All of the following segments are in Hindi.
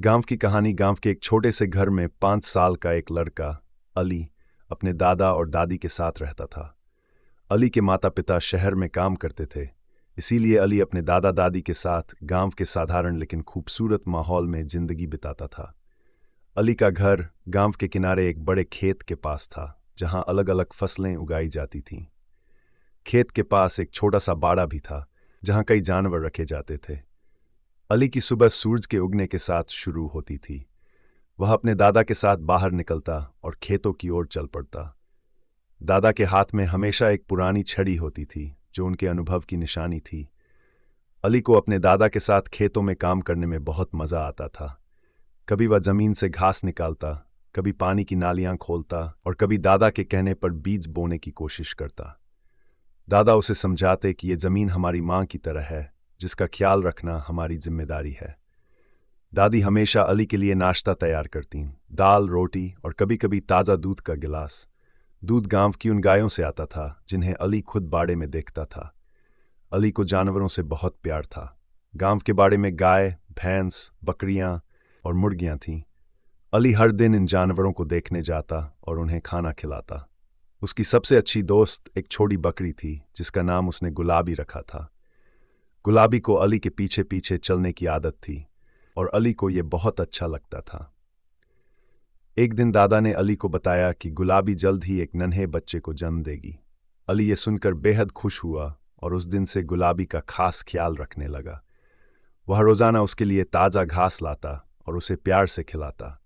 गांव की कहानी। गांव के एक छोटे से घर में 5 साल का एक लड़का अली अपने दादा और दादी के साथ रहता था। अली के माता पिता शहर में काम करते थे, इसीलिए अली अपने दादा दादी के साथ गांव के साधारण लेकिन खूबसूरत माहौल में जिंदगी बिताता था। अली का घर गांव के किनारे एक बड़े खेत के पास था, जहां अलग अलग फसलें उगाई जाती थीं। खेत के पास एक छोटा सा बाड़ा भी था, जहां कई जानवर रखे जाते थे। अली की सुबह सूरज के उगने के साथ शुरू होती थी। वह अपने दादा के साथ बाहर निकलता और खेतों की ओर चल पड़ता। दादा के हाथ में हमेशा एक पुरानी छड़ी होती थी, जो उनके अनुभव की निशानी थी। अली को अपने दादा के साथ खेतों में काम करने में बहुत मजा आता था। कभी वह जमीन से घास निकालता, कभी पानी की नालियां खोलता और कभी दादा के कहने पर बीज बोने की कोशिश करता। दादा उसे समझाते कि ये जमीन हमारी माँ की तरह है, जिसका ख्याल रखना हमारी जिम्मेदारी है। दादी हमेशा अली के लिए नाश्ता तैयार करतीं, दाल, रोटी और कभी कभी ताज़ा दूध का गिलास। दूध गांव की उन गायों से आता था जिन्हें अली खुद बाड़े में देखता था। अली को जानवरों से बहुत प्यार था। गांव के बाड़े में गाय, भैंस, बकरियां और मुर्गियां थीं। अली हर दिन इन जानवरों को देखने जाता और उन्हें खाना खिलाता। उसकी सबसे अच्छी दोस्त एक छोटी बकरी थी, जिसका नाम उसने गुलाबी रखा था। गुलाबी को अली के पीछे पीछे चलने की आदत थी और अली को यह बहुत अच्छा लगता था। एक दिन दादा ने अली को बताया कि गुलाबी जल्द ही एक नन्हे बच्चे को जन्म देगी। अली ये सुनकर बेहद खुश हुआ और उस दिन से गुलाबी का खास ख्याल रखने लगा। वह रोजाना उसके लिए ताज़ा घास लाता और उसे प्यार से खिलाता।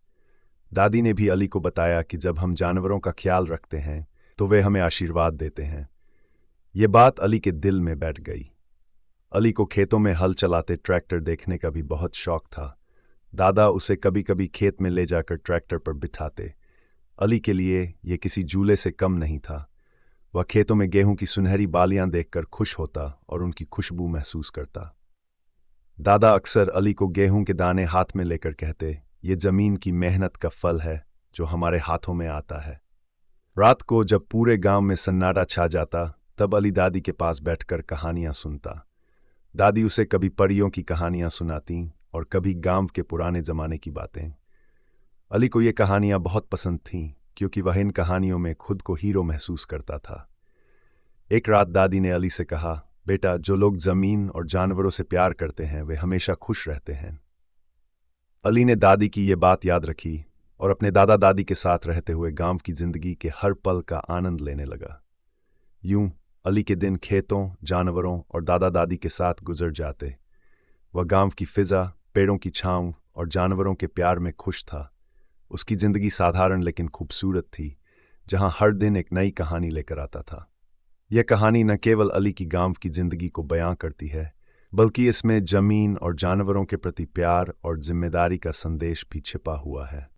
दादी ने भी अली को बताया कि जब हम जानवरों का ख्याल रखते हैं तो वे हमें आशीर्वाद देते हैं। ये बात अली के दिल में बैठ गई। अली को खेतों में हल चलाते ट्रैक्टर देखने का भी बहुत शौक था। दादा उसे कभी कभी खेत में ले जाकर ट्रैक्टर पर बिठाते। अली के लिए यह किसी झूले से कम नहीं था। वह खेतों में गेहूं की सुनहरी बालियां देखकर खुश होता और उनकी खुशबू महसूस करता। दादा अक्सर अली को गेहूं के दाने हाथ में लेकर कहते, ये जमीन की मेहनत का फल है जो हमारे हाथों में आता है। रात को जब पूरे गांव में सन्नाटा छा जाता, तब अली दादी के पास बैठकर कहानियां सुनता। दादी उसे कभी परियों की कहानियां सुनाती और कभी गांव के पुराने जमाने की बातें। अली को ये कहानियां बहुत पसंद थीं, क्योंकि वह इन कहानियों में खुद को हीरो महसूस करता था। एक रात दादी ने अली से कहा, बेटा, जो लोग जमीन और जानवरों से प्यार करते हैं वे हमेशा खुश रहते हैं। अली ने दादी की ये बात याद रखी और अपने दादा दादी के साथ रहते हुए गांव की जिंदगी के हर पल का आनंद लेने लगा। यूं अली के दिन खेतों, जानवरों और दादा दादी के साथ गुजर जाते। वह गांव की फिजा, पेड़ों की छांव और जानवरों के प्यार में खुश था। उसकी जिंदगी साधारण लेकिन खूबसूरत थी, जहां हर दिन एक नई कहानी लेकर आता था। यह कहानी न केवल अली की गांव की जिंदगी को बयां करती है, बल्कि इसमें जमीन और जानवरों के प्रति प्यार और जिम्मेदारी का संदेश भी छिपा हुआ है।